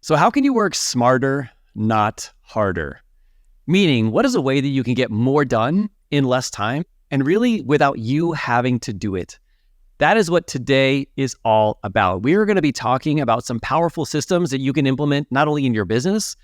So how can you work smarter, not harder? Meaning, what is a way that you can get more done in less time and really without you having to do it? That is what today is all about. We are going to be talking about some powerful systems that you can implement not only in your business,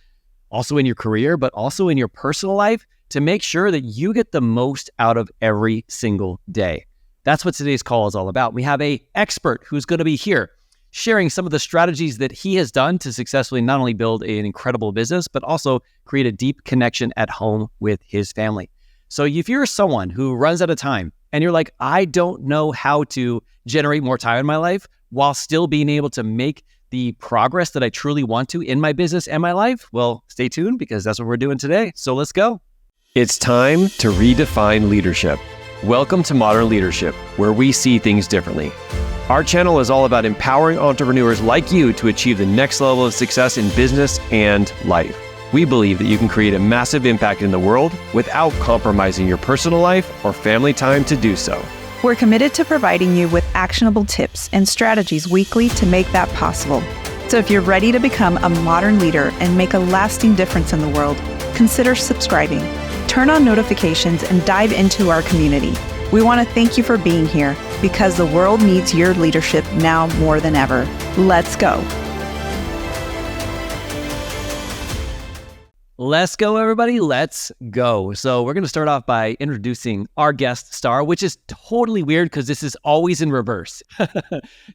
also in your career, but also in your personal life to make sure that you get the most out of every single day. That's what today's call is all about. We have an expert who's going to be here sharing some of the strategies that he has done to successfully not only build an incredible business, but also create a deep connection at home with his family. So if you're someone who runs out of time and you're like, I don't know how to generate more time in my life while still being able to make the progress that I truly want to in my business and my life, well, stay tuned because that's what we're doing today. So let's go. It's time to redefine leadership. Welcome to Modern Leadership, where we see things differently. Our channel is all about empowering entrepreneurs like you to achieve the next level of success in business and life. We believe that you can create a massive impact in the world without compromising your personal life or family time to do so. We're committed to providing you with actionable tips and strategies weekly to make that possible. So if you're ready to become a modern leader and make a lasting difference in the world, consider subscribing. Turn on notifications and dive into our community. We want to thank you for being here because the world needs your leadership now more than ever. Let's go. Let's go, everybody. Let's go. So we're going to start off by introducing our guest star, which is totally weird because this is always in reverse.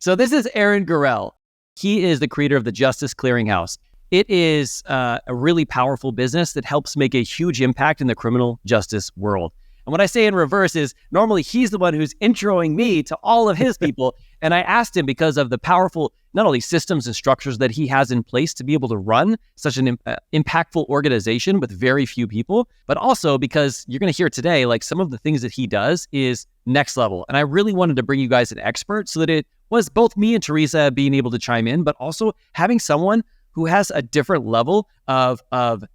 So this is Aaron Gorrell. He is the creator of the Justice Clearinghouse. It is a really powerful business that helps make a huge impact in the criminal justice world. And what I say in reverse is normally he's the one who's introing me to all of his people. And I asked him because of the powerful, not only systems and structures that he has in place to be able to run such an impactful organization with very few people, but also because you're going to hear today, like some of the things that he does is next level. And I really wanted to bring you guys an expert so that it was both me and Teresa being able to chime in, but also having someone who has a different level of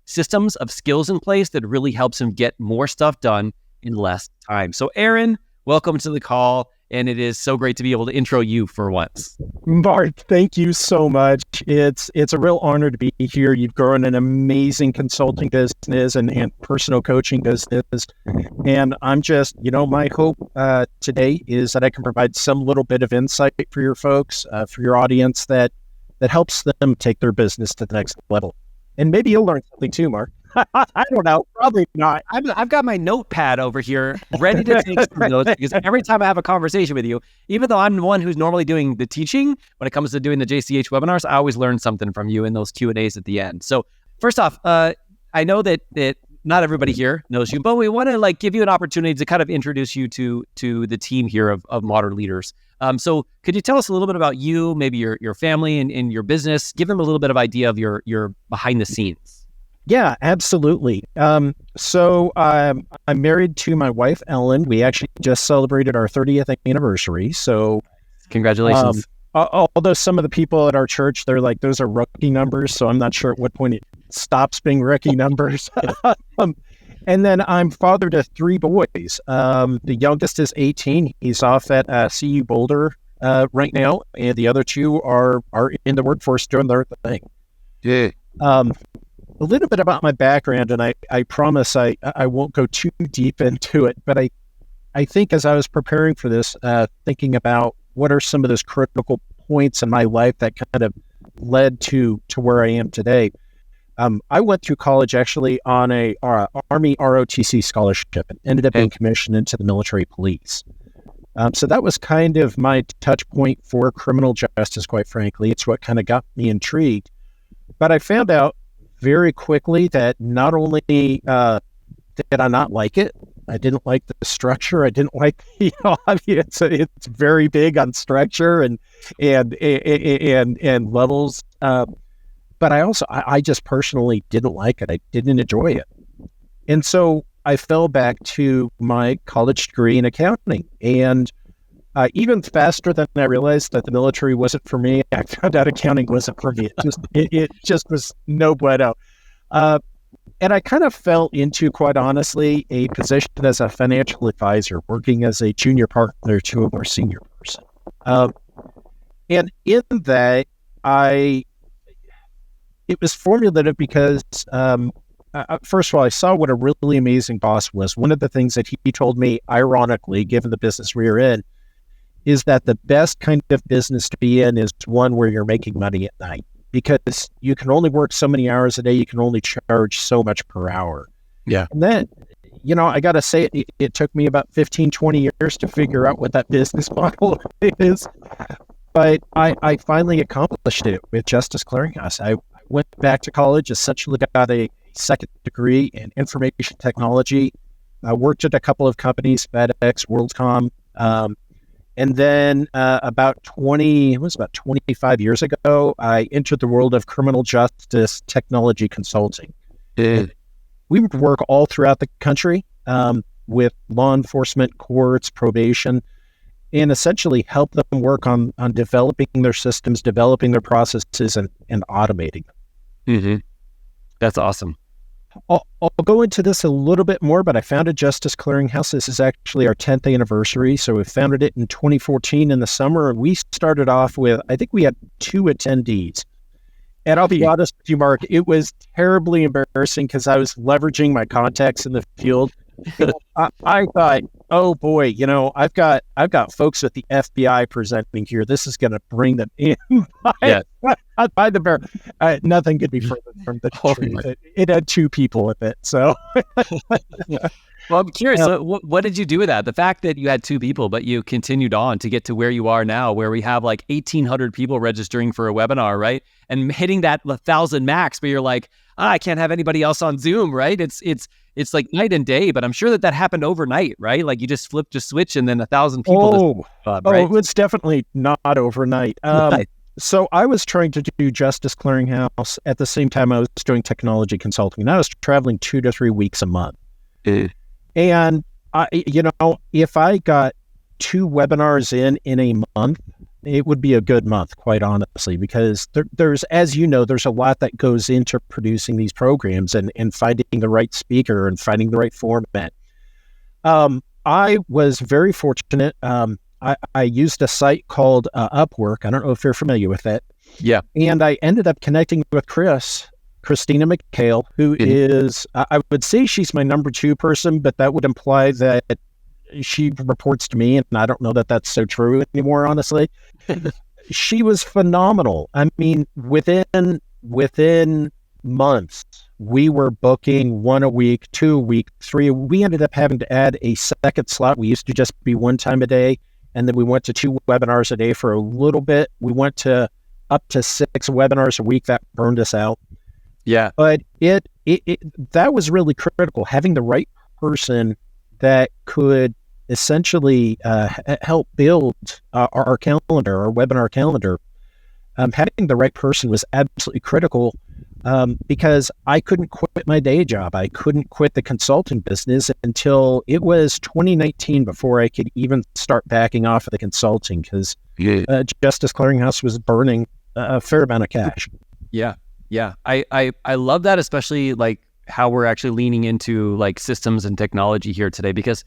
systems, of skills in place that really helps him get more stuff done in less time. So Aaron, welcome to the call. And it is so great to be able to intro you for once. Bart, thank you so much. It's a real honor to be here. You've grown an amazing consulting business and personal coaching business. And I'm just, my hope today is that I can provide some little bit of insight for your folks, for your audience that helps them take their business to the next level. And maybe you'll learn something too, Mark. I don't know. Probably not. I've got my notepad over here ready to take some notes because every time I have a conversation with you, even though I'm the one who's normally doing the teaching, when it comes to doing the JCH webinars, I always learn something from you in those Q&As at the end. So first off, I know that not everybody here knows you, but we want to give you an opportunity to kind of introduce you to the team here of Modern Leaders. So could you tell us a little bit about you, maybe your family and your business? Give them a little bit of idea of your behind the scenes. Yeah, absolutely. So I'm married to my wife, Ellen. We actually just celebrated our 30th anniversary. So congratulations. Although some of the people at our church, they're like, those are rookie numbers. So I'm not sure at what point it stops being rookie numbers. And then I'm father to 3 boys. The youngest is 18. He's off at CU Boulder right now. And the other 2 are in the workforce doing their thing. Yeah. A little bit about my background, and I promise I won't go too deep into it, but I think as I was preparing for this, thinking about what are some of those critical points in my life that kind of led to where I am today. I went through college actually on a Army ROTC scholarship and ended up being commissioned into the military police. So that was kind of my touch point for criminal justice, quite frankly. It's what kind of got me intrigued. But I found out very quickly that not only did I not like it, I didn't like the structure. I didn't like, it's very big on structure and levels. But I just personally didn't like it. I didn't enjoy it. And so I fell back to my college degree in accounting. And even faster than I realized that the military wasn't for me, I found out accounting wasn't for me. It just was no bueno. And I kind of fell into, quite honestly, a position as a financial advisor, working as a junior partner to a more senior person. And in that, I it was formulative because, first of all, I saw what a really amazing boss was. One of the things that he told me, ironically, given the business we are in, is that the best kind of business to be in is one where you're making money at night, because you can only work so many hours a day. You can only charge so much per hour. Yeah. And then, I got to say, it took me about 15, 20 years to figure out what that business model is. But I finally accomplished it with Justice Clearinghouse. I went back to college, essentially got a second degree in information technology. I worked at a couple of companies, FedEx, WorldCom. And then about 25 years ago, I entered the world of criminal justice technology consulting. We would work all throughout the country with law enforcement, courts, probation, and essentially help them work on developing their systems, developing their processes, and automating them. Mm-hmm. That's awesome. I'll go into this a little bit more, but I founded Justice Clearinghouse. This is actually our 10th anniversary. So we founded it in 2014 in the summer. And we started off with, I think we had 2 attendees. And I'll be honest with you, Mark, it was terribly embarrassing because I was leveraging my contacts in the field. I thought, oh boy, I've got folks with the FBI presenting here. This is going to bring them in by the bear. Nothing could be further from the truth. It had 2 people with it. So, well, I'm curious. So what did you do with that? The fact that you had 2 people, but you continued on to get to where you are now, where we have like 1,800 people registering for a webinar, right? And hitting that 1,000 max, but you're like, I can't have anybody else on Zoom, right? It's like night and day, but I'm sure that happened overnight, right? Like you just flipped a switch and then 1,000 people. Right? It was definitely not overnight. So I was trying to do Justice Clearinghouse at the same time I was doing technology consulting, and I was traveling 2 to 3 weeks a month. And if I got 2 webinars in a month, it would be a good month, quite honestly, because there's, as you know, there's a lot that goes into producing these programs and finding the right speaker and finding the right format. I was very fortunate. I used a site called Upwork. I don't know if you're familiar with it. Yeah. And I ended up connecting with Christina McHale, who is, I would say she's my number 2 person, but that would imply that she reports to me, and I don't know that that's so true anymore, honestly. She was phenomenal. I mean, within months, we were booking 1 a week, 2 a week, 3. We ended up having to add a second slot. We used to just be 1 time a day, and then we went to 2 webinars a day for a little bit. We went to up to 6 webinars a week. That burned us out. Yeah. But it that was really critical, having the right person that could essentially help build our calendar, our webinar calendar. Having the right person was absolutely critical because I couldn't quit my day job. I couldn't quit the consulting business until it was 2019 before I could even start backing off of the consulting, because Justice Clearinghouse was burning a fair amount of cash. Yeah. I love that, especially like how we're actually leaning into like systems and technology here today, because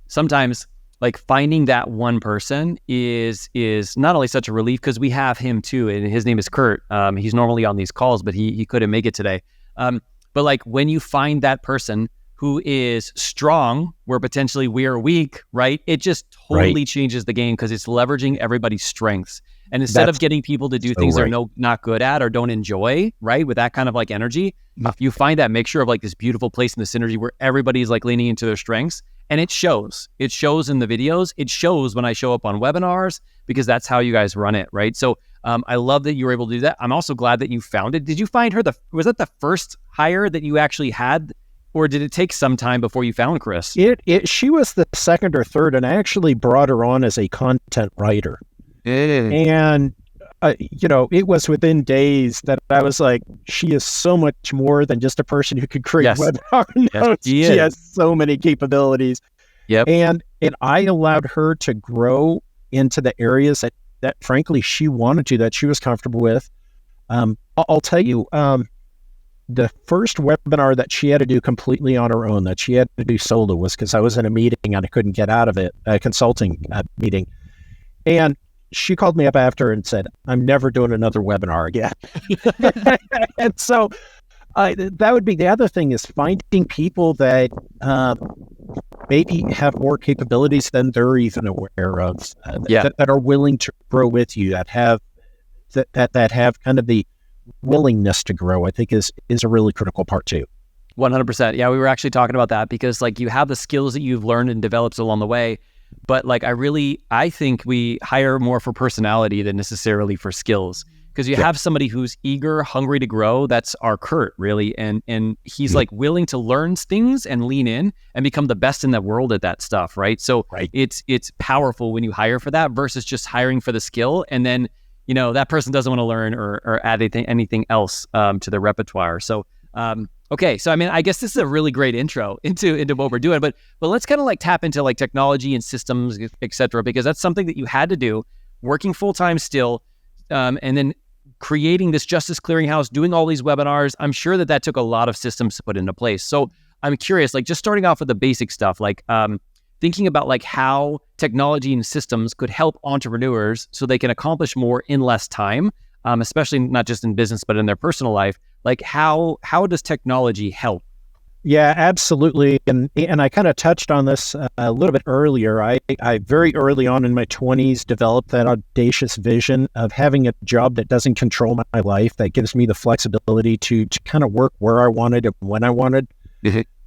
sometimes like finding that one person is not only such a relief, because we have him too, and his name is Kurt. He's normally on these calls, but he couldn't make it today. But like when you find that person who is strong where potentially we are weak, right? It just totally changes the game, because it's leveraging everybody's strengths. And instead of getting people to do things they're not good at or don't enjoy, right? With that kind of like energy, you find that mixture of like this beautiful place in the synergy where everybody's like leaning into their strengths. And it shows. It shows in the videos. It shows when I show up on webinars, because that's how you guys run it, right? So I love that you were able to do that. I'm also glad that you found it. Did you find her was that the first hire that you actually had, or did it take some time before you found Chris? She was the second or third, and I actually brought her on as a content writer. And it was within days that I was like, she is so much more than just a person who could create webinar notes. She has so many capabilities. Yep. And I allowed her to grow into the areas that frankly she wanted to, that she was comfortable with. I'll tell you, the first webinar that she had to do completely on her own, that she had to do solo, was because I was in a meeting and I couldn't get out of it, a consulting meeting. And she called me up after and said, I'm never doing another webinar again. And so that would be the other thing, is finding people that maybe have more capabilities than they're even aware of, that are willing to grow with you, that have kind of the willingness to grow, I think is a really critical part too. 100%. Yeah, we were actually talking about that, because like you have the skills that you've learned and developed along the way, but like I think we hire more for personality than necessarily for skills, because you have somebody who's eager, hungry to grow. That's our Kurt, really, and he's like willing to learn things and lean in and become the best in the world at that stuff, right? So it's powerful when you hire for that versus just hiring for the skill, and then that person doesn't want to learn or add anything else to their repertoire. So okay, so I mean, I guess this is a really great intro into what we're doing, but let's kind of like tap into like technology and systems, et cetera, because that's something that you had to do, working full time still, and then creating this Justice Clearinghouse, doing all these webinars. I'm sure that took a lot of systems to put into place. So I'm curious, like just starting off with the basic stuff, like thinking about like how technology and systems could help entrepreneurs so they can accomplish more in less time, especially not just in business, but in their personal life. Like how does technology help? Yeah, absolutely. And I kind of touched on this a little bit earlier. I very early on in my 20s developed that audacious vision of having a job that doesn't control my life, that gives me the flexibility to kind of work where I wanted and when I wanted.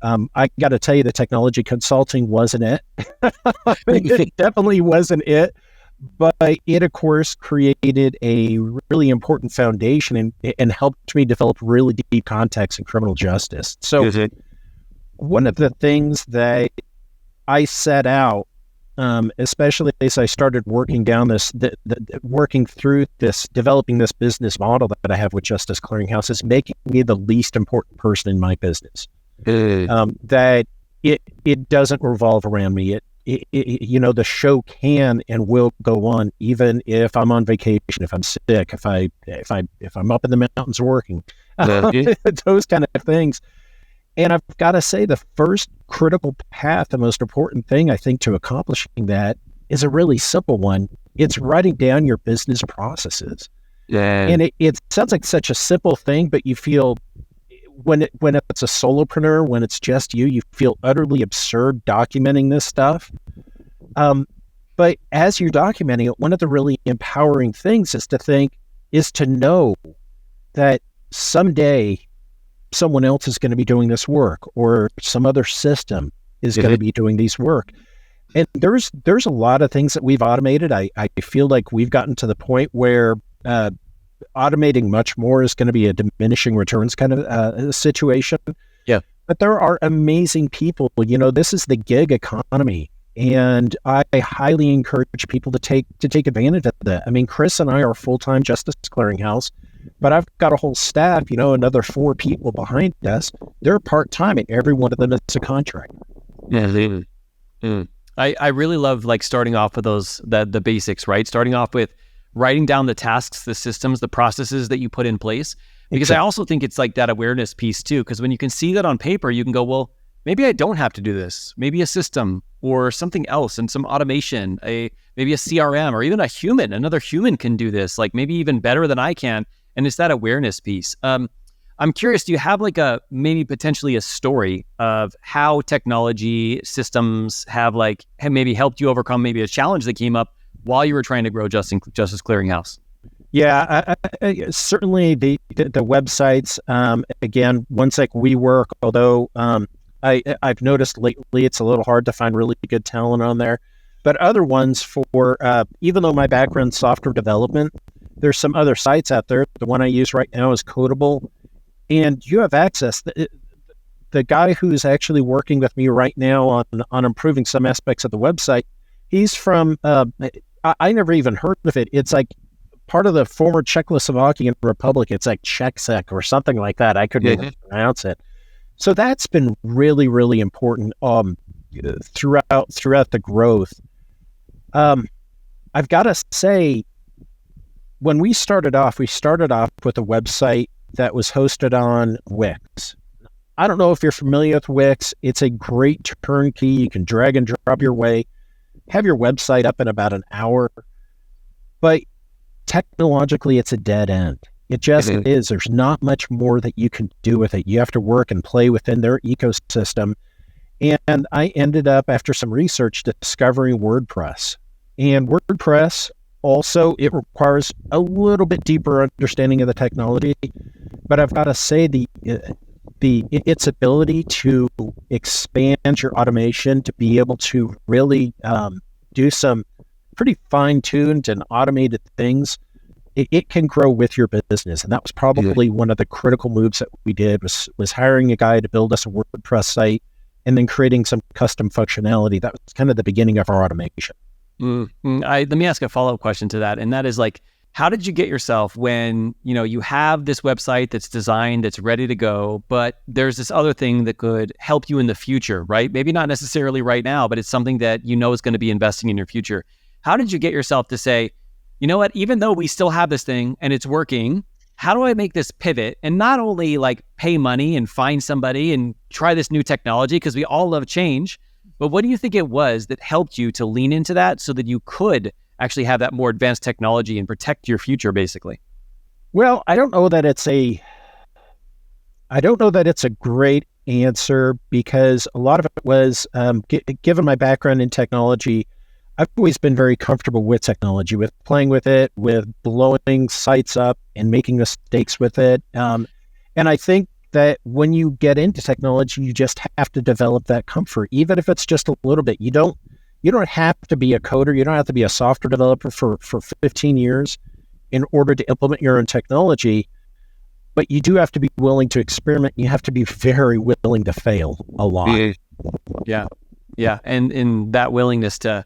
I got to tell you, the technology consulting wasn't it. It definitely wasn't it. But it, of course, created a really important foundation and helped me develop really deep context in criminal justice. So one of the things that I set out, especially as I started working down working through this, developing this business model that I have with Justice Clearinghouse, is making me the least important person in my business. That it doesn't revolve around me. The show can and will go on even if I'm on vacation, if I'm sick, if I'm up in the mountains working, those kind of things. And I've got to say, the first critical path, the most important thing I think to accomplishing that, is a really simple one. It's writing down your business processes. And it sounds like such a simple thing, but you feel when it's a solopreneur, when it's just you feel utterly absurd documenting this stuff. But as you're documenting it, one of the really empowering things is to know that someday someone else is going to be doing this work, or some other system is going to be doing these work. And there's a lot of things that we've automated. I feel like we've gotten to the point where automating much more is going to be a diminishing returns kind of situation. Yeah. But there are amazing people. This is the gig economy, and I highly encourage people to take advantage of that. I mean, Chris and I are full-time Justice Clearinghouse, but I've got a whole staff, another 4 people behind us. They're part-time, and every one of them is a contract. Yeah. I really love like starting off with the basics, right? Starting off with writing down the tasks, the systems, the processes that you put in place. Because I also think it's like that awareness piece too, because when you can see that on paper, you can go, well, maybe I don't have to do this. Maybe a system or something else, and some automation, maybe a CRM, or even another human can do this, like maybe even better than I can. And it's that awareness piece. I'm curious, do you have like maybe potentially a story of how technology systems have maybe helped you overcome maybe a challenge that came up while you were trying to grow Justice Clearinghouse? Yeah, certainly the websites, again, ones like WeWork, although I've noticed lately it's a little hard to find really good talent on there. But other ones even though my background's software development, there's some other sites out there. The one I use right now is Codable, and you have access. The guy who's actually working with me right now on improving some aspects of the website, he's from, I never even heard of it. It's like part of the former Czechoslovakian Republic. It's like Czechsec or something like that. I couldn't even pronounce it. So that's been really, really important throughout the growth. I've got to say, when we started off with a website that was hosted on Wix. I don't know if you're familiar with Wix. It's a great turnkey. You can drag and drop your way, have your website up in about an hour. but technologically, it's a dead end. It just is. There's not much more that you can do with it. You have to work and play within their ecosystem. And I ended up, after some research, discovering WordPress. And WordPress also, it requires a little bit deeper understanding of the technology. But I've got to say, its ability to expand your automation, to be able to really do some pretty fine-tuned and automated things, it can grow with your business. And that was probably one of the critical moves that we did, was hiring a guy to build us a WordPress site and then creating some custom functionality. That was kind of the beginning of our automation. Let me ask a follow-up question to that. And that is like, how did you get yourself when, you have this website that's designed, that's ready to go, but there's this other thing that could help you in the future, right? Maybe not necessarily right now, but it's something that is going to be investing in your future. How did you get yourself to say, you know what, even though we still have this thing and it's working, how do I make this pivot and not only like pay money and find somebody and try this new technology, because we all love change, but what do you think it was that helped you to lean into that so that you could actually have that more advanced technology and protect your future, basically? Well, I don't know that it's a great answer, because a lot of it was, given my background in technology, I've always been very comfortable with technology, with playing with it, with blowing sites up and making mistakes with it. And I think that when you get into technology, you just have to develop that comfort, even if it's just a little bit. You don't have to be a coder. You don't have to be a software developer for 15 years in order to implement your own technology. But you do have to be willing to experiment. You have to be very willing to fail a lot. Yeah. And in that willingness to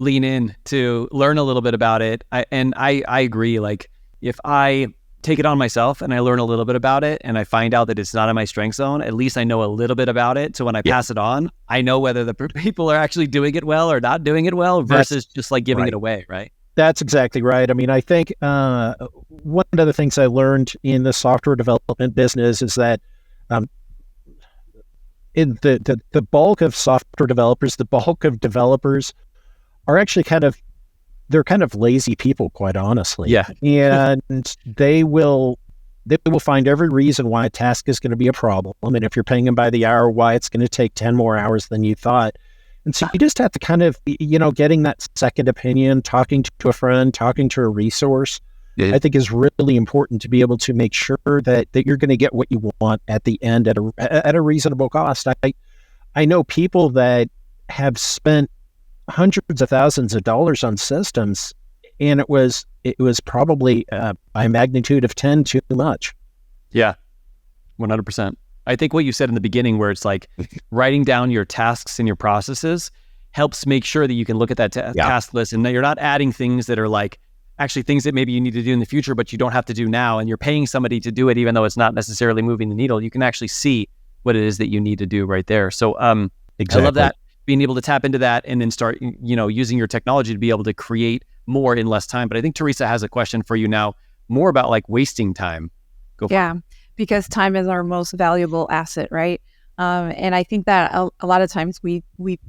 lean in, to learn a little bit about it. I agree. Like, if I take it on myself and I learn a little bit about it and I find out that it's not in my strength zone, at least I know a little bit about it. So when I pass it on, I know whether the people are actually doing it well or not doing it well versus just like giving it away, right? That's exactly right. I mean, I think one of the things I learned in the software development business is that in the bulk of software developers, the bulk of developers are actually they're kind of lazy people, quite honestly. Yeah. And they will find every reason why a task is going to be a problem. And if you're paying them by the hour, why it's going to take 10 more hours than you thought. And so you just have to kind of, getting that second opinion, talking to a friend, talking to a resource, I think is really important to be able to make sure that you're going to get what you want at the end at a reasonable cost. I know people that have spent hundreds of thousands of dollars on systems, and it was probably by a magnitude of 10 too much. Yeah, 100%. I think what you said in the beginning, where it's like writing down your tasks and your processes, helps make sure that you can look at that task list, and that you're not adding things that are like actually things that maybe you need to do in the future, but you don't have to do now, and you're paying somebody to do it, even though it's not necessarily moving the needle. You can actually see what it is that you need to do right there. So exactly. I love that, being able to tap into that and then start, using your technology to be able to create more in less time. But I think Teresa has a question for you now, more about like wasting time. Go for it. Because time is our most valuable asset, right? And I think that a lot of times we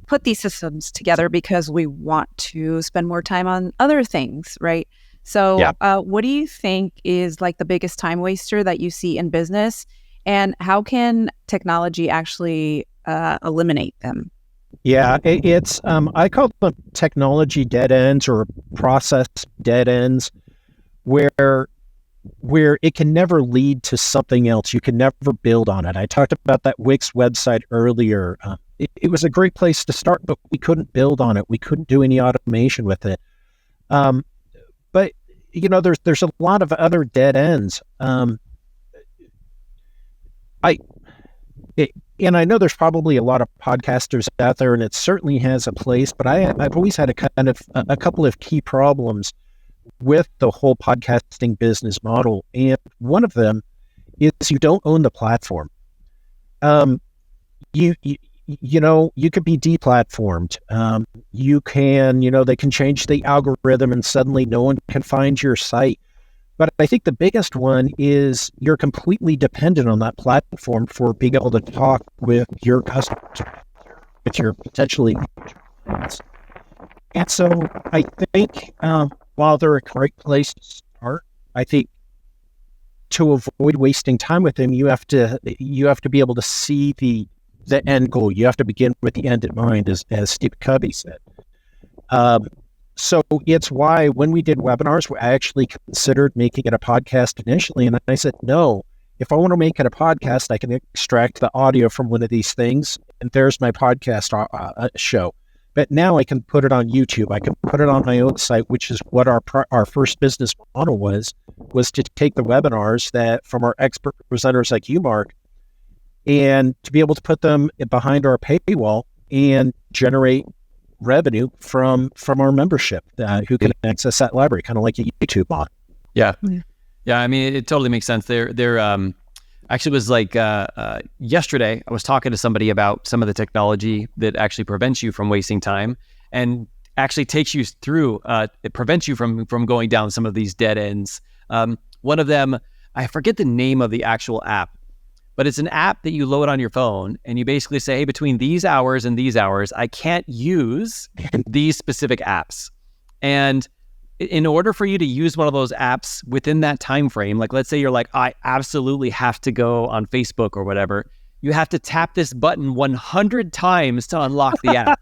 put these systems together because we want to spend more time on other things, right? So what do you think is like the biggest time waster that you see in business, and how can technology actually eliminate them? Yeah, it's I call them technology dead ends or process dead ends, where it can never lead to something else. You can never build on it. I talked about that Wix website earlier. It was a great place to start, but we couldn't build on it. We couldn't do any automation with it. But there's a lot of other dead ends. And I know there's probably a lot of podcasters out there, and it certainly has a place, but I've always had a couple of key problems with the whole podcasting business model. And one of them is you don't own the platform. You could be deplatformed. You can, they can change the algorithm and suddenly no one can find your site. But I think the biggest one is you're completely dependent on that platform for being able to talk with your customers, with your potentially clients. And so I think while they're a great place to start, I think to avoid wasting time with them, you have to be able to see the end goal. You have to begin with the end in mind, as Steve Covey said. So it's why when we did webinars, I actually considered making it a podcast initially. And I said, no, if I want to make it a podcast, I can extract the audio from one of these things, and there's my podcast show. But now I can put it on YouTube. I can put it on my own site, which is what our first business model was to take the webinars that from our expert presenters like you, Mark, and to be able to put them behind our paywall and generate revenue from our membership who can access that library, kind of like a YouTube bot. Yeah. I mean, it totally makes sense. There actually was like yesterday, I was talking to somebody about some of the technology that actually prevents you from wasting time and actually takes you through, it prevents you from going down some of these dead ends. One of them, I forget the name of the actual app, but it's an app that you load on your phone and you basically say, hey, between these hours and these hours, I can't use these specific apps. And in order for you to use one of those apps within that time frame, like let's say you're like, I absolutely have to go on Facebook or whatever, you have to tap this button 100 times to unlock the app.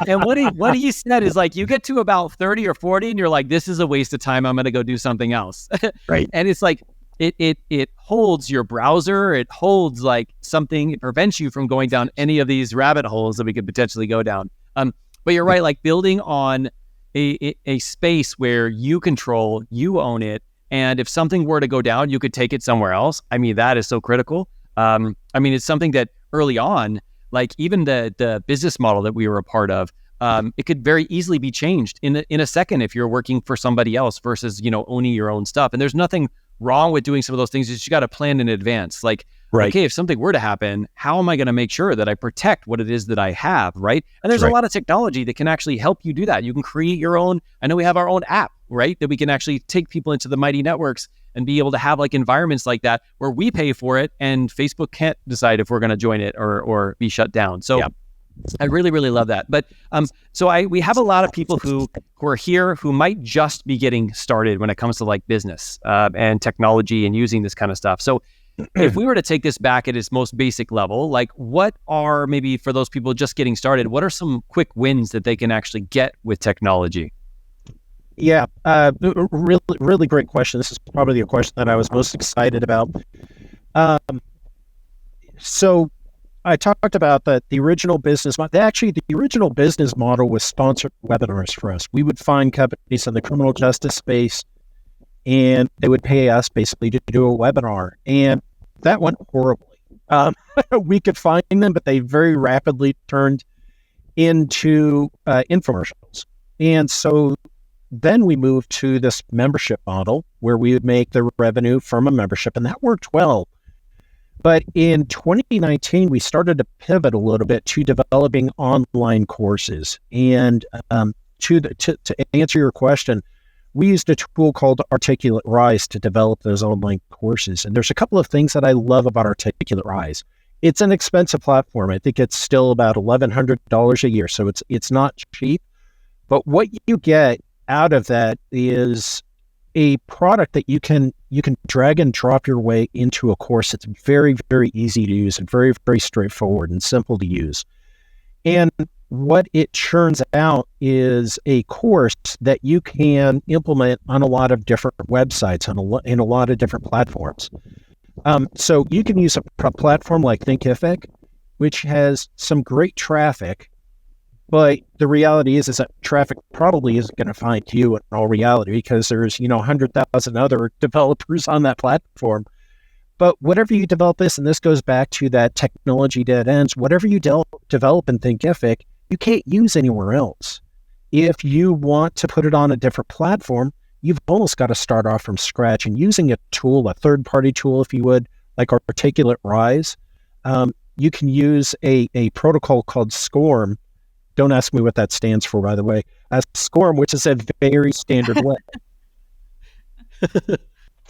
And what he said is like, you get to about 30 or 40 and you're like, this is a waste of time. I'm going to go do something else. Right. And it's like, it holds your browser. It holds like something. It prevents you from going down any of these rabbit holes that we could potentially go down. But you're right, like building on a space where you control, you own it. And if something were to go down, you could take it somewhere else. I mean, that is so critical. I mean, it's something that early on, like even the business model that we were a part of, it could very easily be changed in a second if you're working for somebody else versus, owning your own stuff. And there's nothing wrong with doing some of those things. You got to plan in advance. Like, right. Okay, if something were to happen, how am I going to make sure that I protect what it is that I have, right? And there's a lot of technology that can actually help you do that. You can create your own, I know we have our own app, right? That we can actually take people into the mighty networks and be able to have like environments like that where we pay for it and Facebook can't decide if we're going to join it or be shut down. So I really, really love that. But we have a lot of people who are here who might just be getting started when it comes to like business and technology and using this kind of stuff. So if we were to take this back at its most basic level, like what are maybe for those people just getting started, what are some quick wins that they can actually get with technology? Yeah, really, really great question. This is probably the question that I was most excited about. So I talked about that the original business model. Actually, the original business model was sponsored webinars for us. We would find companies in the criminal justice space, and they would pay us basically to do a webinar, and that went horribly. We could find them, but they very rapidly turned into infomercials. And so then we moved to this membership model where we would make the revenue from a membership, and that worked well. But in 2019, we started to pivot a little bit to developing online courses. And to answer your question, we used a tool called Articulate Rise to develop those online courses. And there's a couple of things that I love about Articulate Rise. It's an expensive platform. I think it's still about $1,100 a year, so it's not cheap. But what you get out of that is a product that you can drag and drop your way into a course. It's very, very easy to use and very, very straightforward and simple to use. And what it churns out is a course that you can implement on a lot of different websites, in a lot of different platforms. So you can use a platform like Thinkific, which has some great traffic, but the reality is that traffic probably isn't going to find you in all reality because there's 100,000 other developers on that platform. But whatever you develop this, and this goes back to that technology dead ends, whatever you develop in Thinkific, you can't use anywhere else. If you want to put it on a different platform, you've almost got to start off from scratch. And using a tool, a third-party tool, if you would, like Articulate Rise, you can use a protocol called SCORM. Don't ask me what that stands for, by the way. SCORM, which is a very standard way.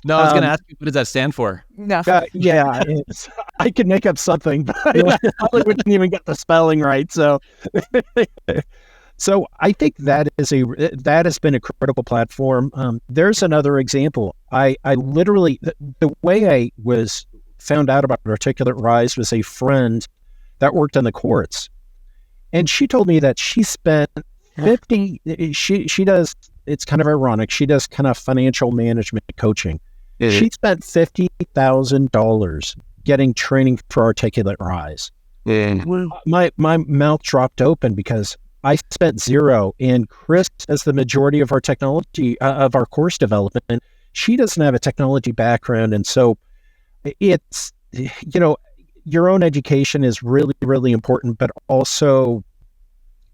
No, I was going to ask you, what does that stand for? No. Yeah, I could make up something, but I probably wouldn't even get the spelling right. So So I think that has been a critical platform. There's another example. I literally, the way I was found out about Articulate Rise was a friend that worked in the courts. And she told me that she spent she does, it's kind of ironic, she does kind of financial management coaching. Mm-hmm. She spent $50,000 getting training for Articulate Rise. Mm-hmm. My mouth dropped open because I spent zero, and Chris does the majority of our technology, of our course development. She doesn't have a technology background. And so it's, your own education is really, really important, but also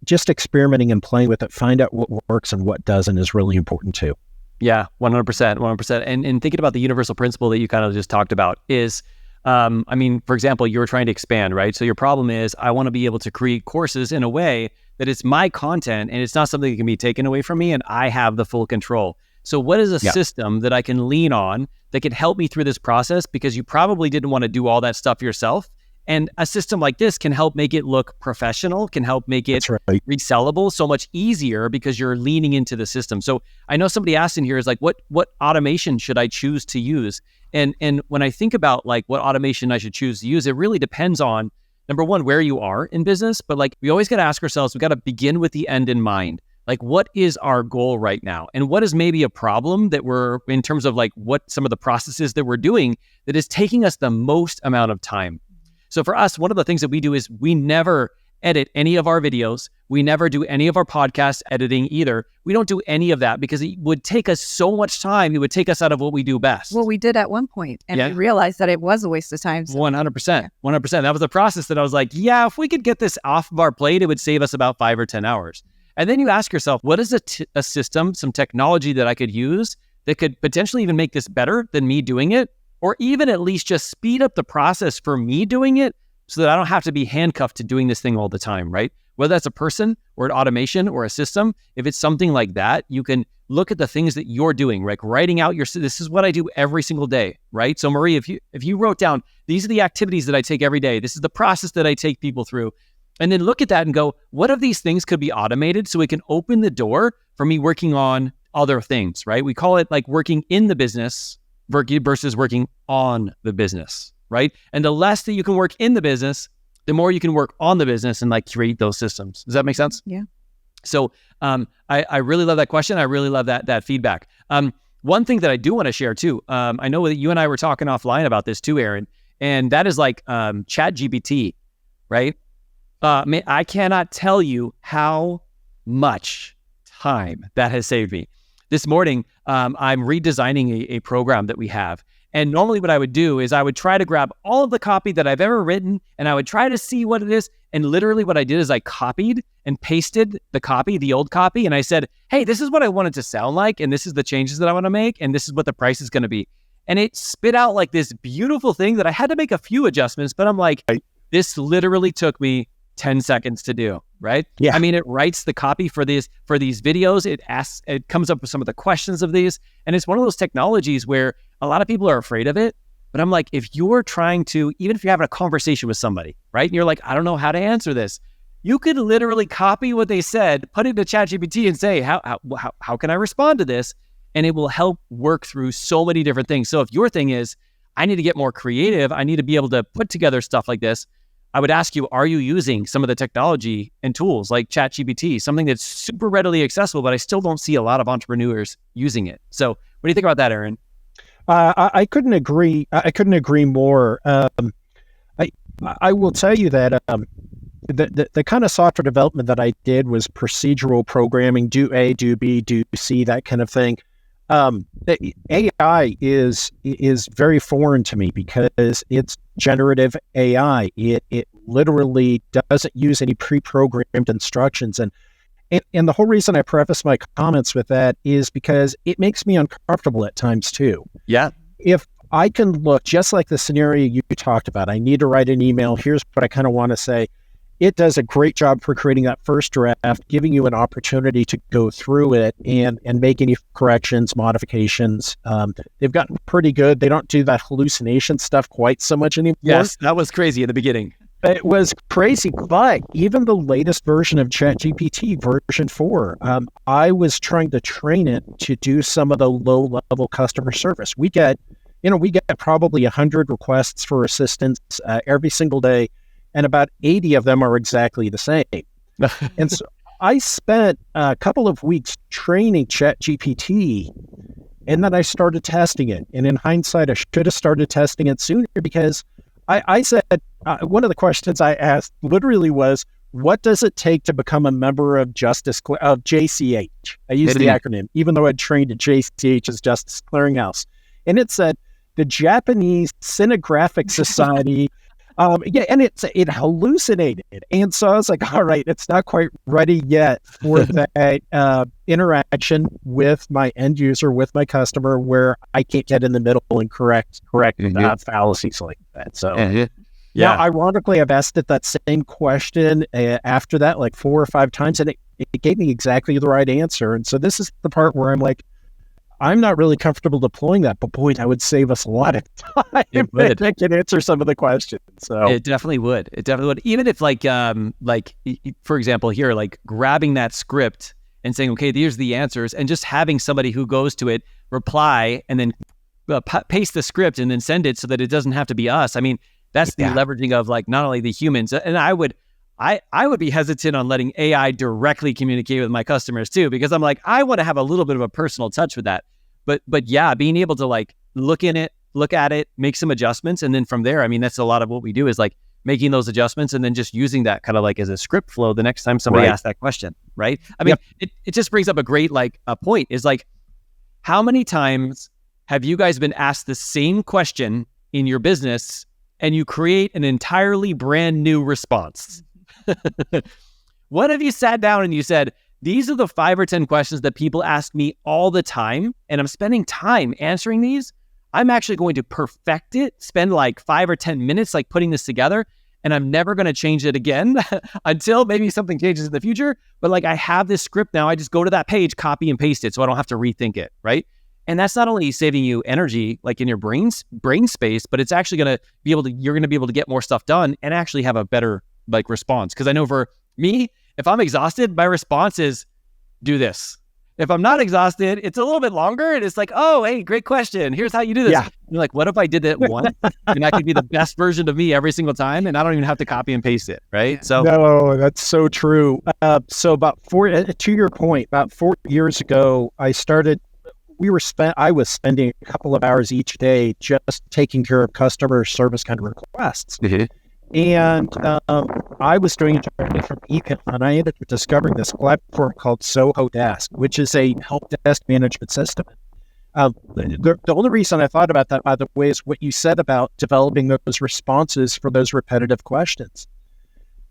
just experimenting and playing with it, find out what works and what doesn't is really important too. Yeah, 100%. And thinking about the universal principle that you kind of just talked about is, for example, you're trying to expand, right? So your problem is, I want to be able to create courses in a way that it's my content and it's not something that can be taken away from me and I have the full control. So what is a system that I can lean on that can help me through this process? Because you probably didn't want to do all that stuff yourself. And a system like this can help make it look professional, can help make it resellable so much easier because you're leaning into the system. So I know somebody asked in here is like, what automation should I choose to use? And when I think about like what automation I should choose to use, it really depends on, number one, where you are in business. But like, we always got to ask ourselves, we got to begin with the end in mind. Like, what is our goal right now? And what is maybe a problem that we're, in terms of like what some of the processes that we're doing that is taking us the most amount of time? So for us, one of the things that we do is we never edit any of our videos. We never do any of our podcast editing either. We don't do any of that because it would take us so much time. It would take us out of what we do best. Well, we did at one point, and we realized that it was a waste of time. So. 100%. That was the process that I was like, yeah, if we could get this off of our plate, it would save us about 5 or 10 hours. And then you ask yourself, what is a system, some technology that I could use that could potentially even make this better than me doing it? Or even at least just speed up the process for me doing it so that I don't have to be handcuffed to doing this thing all the time, right? Whether that's a person or an automation or a system, if it's something like that, you can look at the things that you're doing, like writing out this is what I do every single day, right? So Marie, if you wrote down, these are the activities that I take every day, this is the process that I take people through, and then look at that and go, what of these things could be automated so it can open the door for me working on other things, right? We call it like working in the business versus working on the business, right? And the less that you can work in the business, the more you can work on the business and like create those systems. Does that make sense? Yeah. So I really love that question. I really love that feedback. One thing that I do want to share too, I know that you and I were talking offline about this too, Aaron, and that is like ChatGPT, right? I cannot tell you how much time that has saved me. This morning, I'm redesigning a program that we have. And normally what I would do is I would try to grab all of the copy that I've ever written and I would try to see what it is. And literally what I did is I copied and pasted the old copy. And I said, hey, this is what I want it to sound like. And this is the changes that I want to make. And this is what the price is going to be. And it spit out like this beautiful thing that I had to make a few adjustments, but I'm like, this literally took me 10 seconds to do, right? Yeah. I mean, it writes the copy for these videos. It comes up with some of the questions of these. And it's one of those technologies where a lot of people are afraid of it. But I'm like, if you're trying to, even if you're having a conversation with somebody, right? And you're like, I don't know how to answer this. You could literally copy what they said, put it into ChatGPT and say, how can I respond to this? And it will help work through so many different things. So if your thing is, I need to get more creative, I need to be able to put together stuff like this, I would ask you, are you using some of the technology and tools like ChatGPT, something that's super readily accessible, but I still don't see a lot of entrepreneurs using it. So what do you think about that, Aaron? I couldn't agree. I couldn't agree more. I will tell you that the kind of software development that I did was procedural programming, do A, do B, do C, that kind of thing. AI is very foreign to me because it's generative AI. It literally doesn't use any pre-programmed instructions. And the whole reason I preface my comments with that is because it makes me uncomfortable at times too. Yeah. If I can look just like the scenario you talked about, I need to write an email. Here's what I kind of want to say. It does a great job for creating that first draft, giving you an opportunity to go through it and make any corrections, modifications. They've gotten pretty good. They don't do that hallucination stuff quite so much anymore. Yes, that was crazy in the beginning. It was crazy, but even the latest version of ChatGPT, version 4, I was trying to train it to do some of the low-level customer service. We get probably 100 requests for assistance every single day, and about 80 of them are exactly the same. And so I spent a couple of weeks training ChatGPT, and then I started testing it. And in hindsight, I should have started testing it sooner, because I said, one of the questions I asked literally was, what does it take to become a member of JCH? I used the acronym, even though I'd trained at JCH as Justice Clearinghouse. And it said, the Japanese Cinegraphic Society. And it hallucinated. And so I was like, all right, it's not quite ready yet for that interaction with my end user, with my customer, where I can't get in the middle and correct fallacies like that. So now, ironically, I've asked it that same question after that, like 4 or 5 times, and it gave me exactly the right answer. And so this is the part where I'm like, I'm not really comfortable deploying that, but boy, that would save us a lot of time. It would. It can answer some of the questions. So it definitely would. It definitely would. Even if like for example here, like grabbing that script and saying, okay, here's the answers, and just having somebody who goes to it reply and then paste the script and then send it so that it doesn't have to be us. I mean, that's the leveraging of like not only the humans, and I would be hesitant on letting AI directly communicate with my customers too, because I'm like, I want to have a little bit of a personal touch with that. But yeah, being able to like look at it, make some adjustments. And then from there, I mean, that's a lot of what we do is like making those adjustments and then just using that kind of like as a script flow the next time somebody asks that question, right? I mean, it just brings up a great like a point is like, how many times have you guys been asked the same question in your business and you create an entirely brand new response? What if you sat down and you said, these are the 5 or 10 questions that people ask me all the time, and I'm spending time answering these. I'm actually going to perfect it, spend like 5 or 10 minutes like putting this together, and I'm never going to change it again until maybe something changes in the future. But like I have this script now, I just go to that page, copy and paste it so I don't have to rethink it, right? And that's not only saving you energy like in your brain space, but it's actually going to be you're going to be able to get more stuff done and actually have a better like response. Because I know for me, if I'm exhausted, my response is do this. If I'm not exhausted, it's a little bit longer and it's like, oh, hey, great question. Here's how you do this. Yeah. You're like, what if I did that once and I could be the best version of me every single time and I don't even have to copy and paste it, right? So no, that's so true. So to your point, about 4 years ago, I was spending a couple of hours each day just taking care of customer service kind of requests. Mm-hmm. And I was doing it from email, and I ended up discovering this platform called Soho Desk, which is a help desk management system. The only reason I thought about that, by the way, is what you said about developing those responses for those repetitive questions.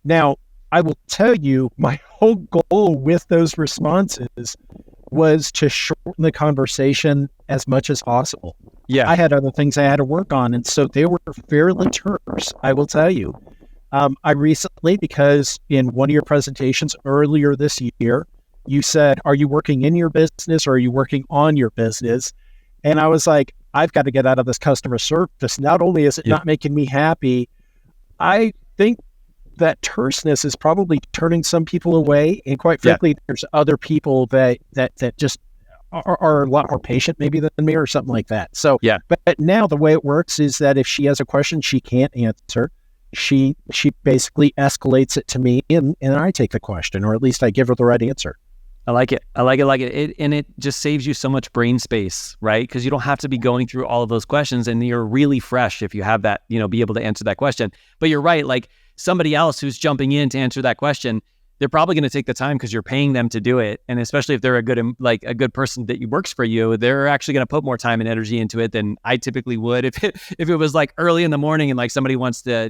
Now, I will tell you, my whole goal with those responses was to shorten the conversation as much as possible. Yeah, I had other things I had to work on, and so they were fairly terse, I will tell you. I recently, because in one of your presentations earlier this year, you said, are you working in your business or are you working on your business? And I was like, I've got to get out of this customer service. Not only is it not making me happy, I think that terseness is probably turning some people away. And quite frankly, there's other people that just are a lot more patient maybe than me or something like that. So, but now the way it works is that if she has a question she can't answer, she basically escalates it to me and I take the question, or at least I give her the right answer. I like it. And it just saves you so much brain space, right? Because you don't have to be going through all of those questions, and you're really fresh if you have that, be able to answer that question. But you're right, like somebody else who's jumping in to answer that question, they're probably going to take the time because you're paying them to do it. And especially if they're a good person that works for you, they're actually going to put more time and energy into it than I typically would if it was like early in the morning and like somebody wants to,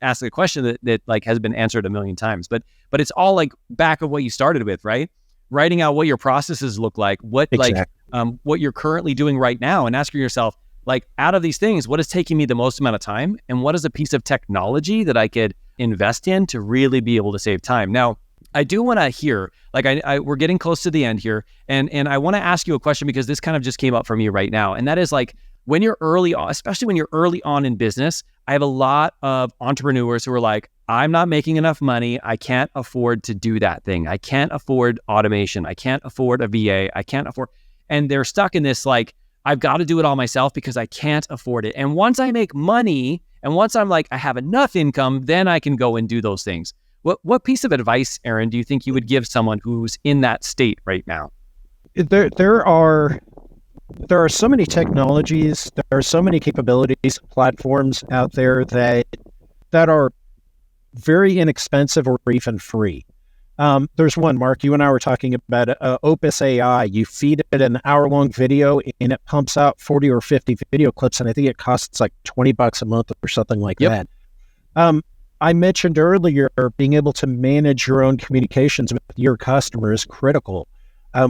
ask a question that like has been answered a million times. But it's all like back of what you started with, right? Writing out what your processes look like, what you're currently doing right now, and asking yourself, like, out of these things, what is taking me the most amount of time, and what is a piece of technology that I could invest in to really be able to save time? Now, I do want to hear, like, we're getting close to the end here, and I want to ask you a question because this kind of just came up for me right now, and that is like, when you're early on, especially when you're early on in business, I have a lot of entrepreneurs who are like, I'm not making enough money. I can't afford to do that thing. I can't afford automation. I can't afford a VA. I can't afford, and they're stuck in this like, I've got to do it all myself because I can't afford it. And once I make money and once I'm like, I have enough income, then I can go and do those things. What piece of advice, Aaron, do you think you would give someone who's in that state right now? There are so many technologies, there are so many capabilities, platforms out there that are very inexpensive or even free. There's one, Mark, you and I were talking about Opus AI. You feed it an hour-long video and it pumps out 40 or 50 video clips, and I think it costs like $20 a month or something like that. I mentioned earlier, being able to manage your own communications with your customer is critical.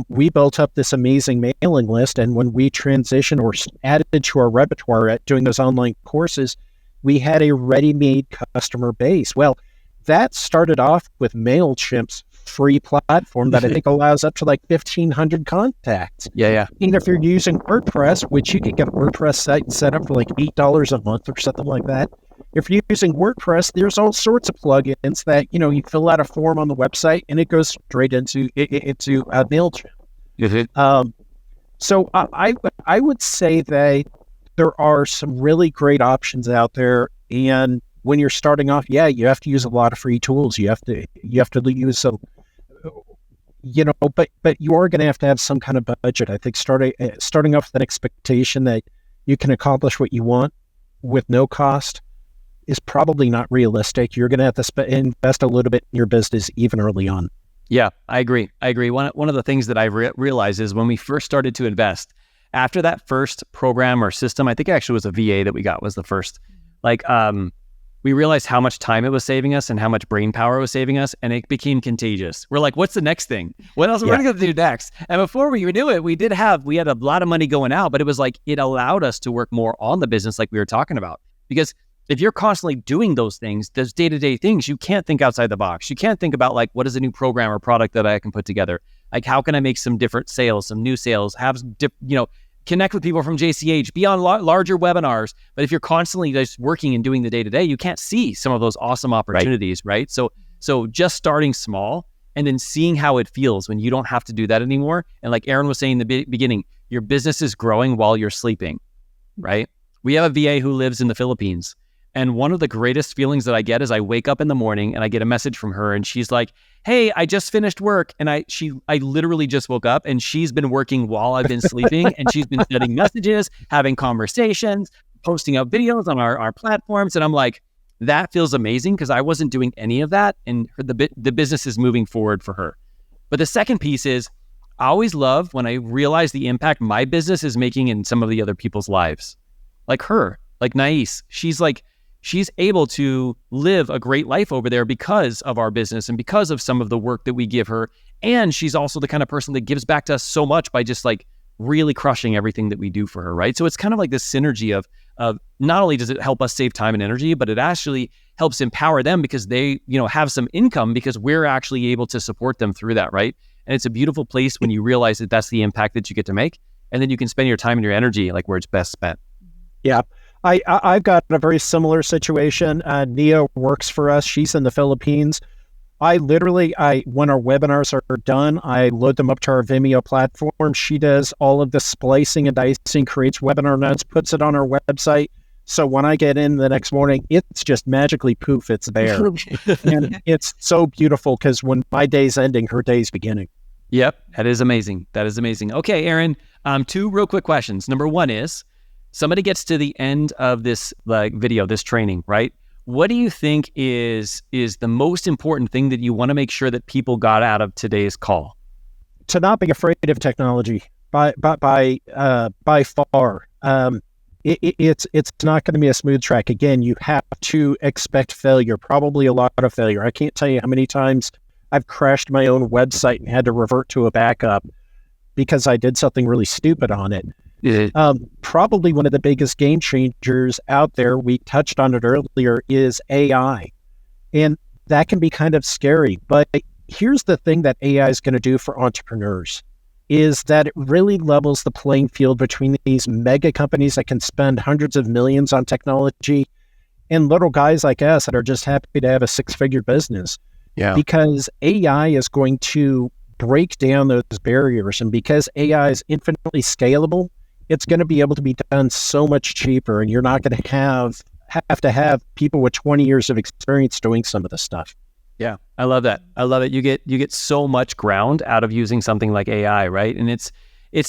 We built up this amazing mailing list, and when we transitioned or added to our repertoire at doing those online courses, we had a ready-made customer base. Well, that started off with MailChimp's free platform that I think allows up to like 1,500 contacts. Yeah. And if you're using WordPress, which you can get a WordPress site set up for like $8 a month or something like that. If you're using WordPress, there's all sorts of plugins that, you fill out a form on the website and it goes straight into MailChimp. So I would say that there are some really great options out there. And when you're starting off, you have to use a lot of free tools. You have to use some, but you are going to have some kind of budget. I think starting off with an expectation that you can accomplish what you want with no cost is probably not realistic. You're going to have to invest a little bit in your business even early on. Yeah, I agree. One of the things that I realized is when we first started to invest, after that first program or system, I think it actually was a VA that we got was the first, we realized how much time it was saving us and how much brain power it was saving us, and it became contagious. We're like, what's the next thing? What else are we going to do next? And before we knew it, we had a lot of money going out, but it was like, it allowed us to work more on the business like we were talking about. Because if you're constantly doing those things, those day-to-day things, you can't think outside the box. You can't think about like, what is a new program or product that I can put together? Like, how can I make some different sales, some new sales, have some connect with people from JCH, be on larger webinars. But if you're constantly just working and doing the day-to-day, you can't see some of those awesome opportunities, right? So just starting small and then seeing how it feels when you don't have to do that anymore. And like Aaron was saying in the beginning, your business is growing while you're sleeping, right? We have a VA who lives in the Philippines. And one of the greatest feelings that I get is I wake up in the morning and I get a message from her and she's like, hey, I just finished work. And I literally just woke up and she's been working while I've been sleeping and she's been sending messages, having conversations, posting up videos on our platforms. And I'm like, that feels amazing because I wasn't doing any of that. And the business is moving forward for her. But the second piece is I always love when I realize the impact my business is making in some of the other people's lives. Like her, like Nais, she's able to live a great life over there because of our business and because of some of the work that we give her. And she's also the kind of person that gives back to us so much by just like really crushing everything that we do for her, right? So it's kind of like this synergy of not only does it help us save time and energy, but it actually helps empower them because they, have some income because we're actually able to support them through that, right? And it's a beautiful place when you realize that that's the impact that you get to make. And then you can spend your time and your energy like where it's best spent. Yeah. I've got a very similar situation. Nia works for us. She's in the Philippines. When our webinars are done, I load them up to our Vimeo platform. She does all of the splicing and dicing, creates webinar notes, puts it on our website. So when I get in the next morning, it's just magically poof, it's there. And it's so beautiful because when my day's ending, her day's beginning. Yep, that is amazing. Okay, Aaron, 2 real quick questions. Number 1 is, somebody gets to the end of this video, this training, right? What do you think is the most important thing that you want to make sure that people got out of today's call? To not be afraid of technology by far. It's not going to be a smooth track. Again, you have to expect failure, probably a lot of failure. I can't tell you how many times I've crashed my own website and had to revert to a backup because I did something really stupid on it. Probably one of the biggest game changers out there, we touched on it earlier, is AI. And that can be kind of scary. But here's the thing that AI is going to do for entrepreneurs, is that it really levels the playing field between these mega companies that can spend hundreds of millions on technology and little guys like us that are just happy to have a 6-figure business. Yeah. Because AI is going to break down those barriers. And because AI is infinitely scalable, it's going to be able to be done so much cheaper. And you're not going to have to have people with 20 years of experience doing some of the stuff. Yeah, I love that. I love it. You get so much ground out of using something like AI, right? And it's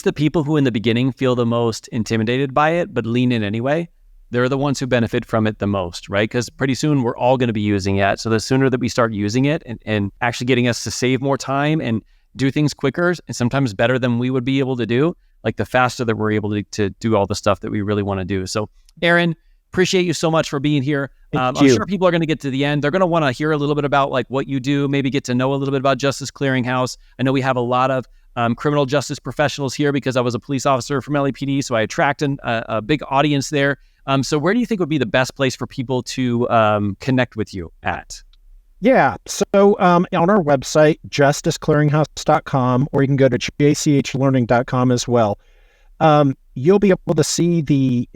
the people who in the beginning feel the most intimidated by it, but lean in anyway. They're the ones who benefit from it the most, right? Because pretty soon we're all going to be using it. So the sooner that we start using it and actually getting us to save more time and do things quicker and sometimes better than we would be able to do, like the faster that we're able to do all the stuff that we really want to do. So Aaron, appreciate you so much for being here. I'm sure people are going to get to the end. They're going to want to hear a little bit about like what you do, maybe get to know a little bit about Justice Clearinghouse. I know we have a lot of criminal justice professionals here because I was a police officer from LAPD, so I attract a big audience there. So where do you think would be the best place for people to connect with you at? Yeah. So on our website, justiceclearinghouse.com, or you can go to jchlearning.com as well. You'll be able to see the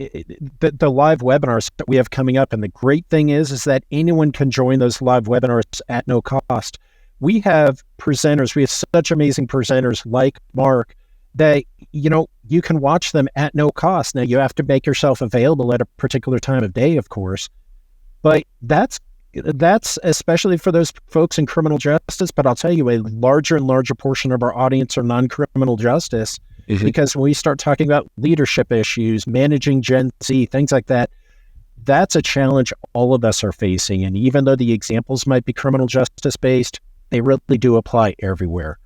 live webinars that we have coming up. And the great thing is that anyone can join those live webinars at no cost. We have presenters. We have such amazing presenters like Mark that, you can watch them at no cost. Now, you have to make yourself available at a particular time of day, of course. But that's especially for those folks in criminal justice. But I'll tell you, a larger and larger portion of our audience are non-criminal justice. Mm-hmm. Because when we start talking about leadership issues, managing Gen Z, things like that, that's a challenge all of us are facing. And even though the examples might be criminal justice based, they really do apply everywhere.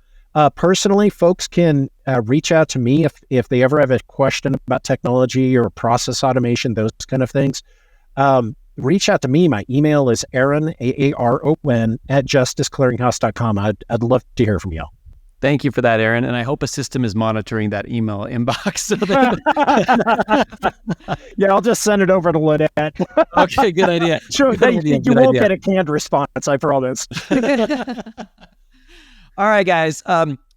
Personally, folks can reach out to me if they ever have a question about technology or process automation, those kind of things. Reach out to me. My email is Aaron, Aaron, at justiceclearinghouse.com. I'd love to hear from y'all. Thank you for that, Aaron. And I hope a system is monitoring that email inbox. So yeah, I'll just send it over to Lynette. Okay, good idea. Sure, you won't get a canned response, I promise. All right, guys.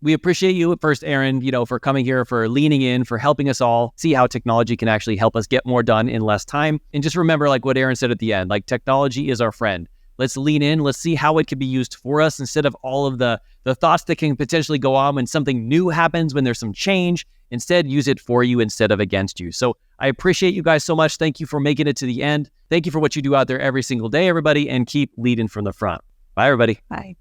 We appreciate you at first, Aaron, for coming here, for leaning in, for helping us all see how technology can actually help us get more done in less time. And just remember, like what Aaron said at the end, like technology is our friend. Let's lean in. Let's see how it can be used for us instead of all of the thoughts that can potentially go on when something new happens, when there's some change. Instead, use it for you instead of against you. So I appreciate you guys so much. Thank you for making it to the end. Thank you for what you do out there every single day, everybody, and keep leading from the front. Bye, everybody. Bye.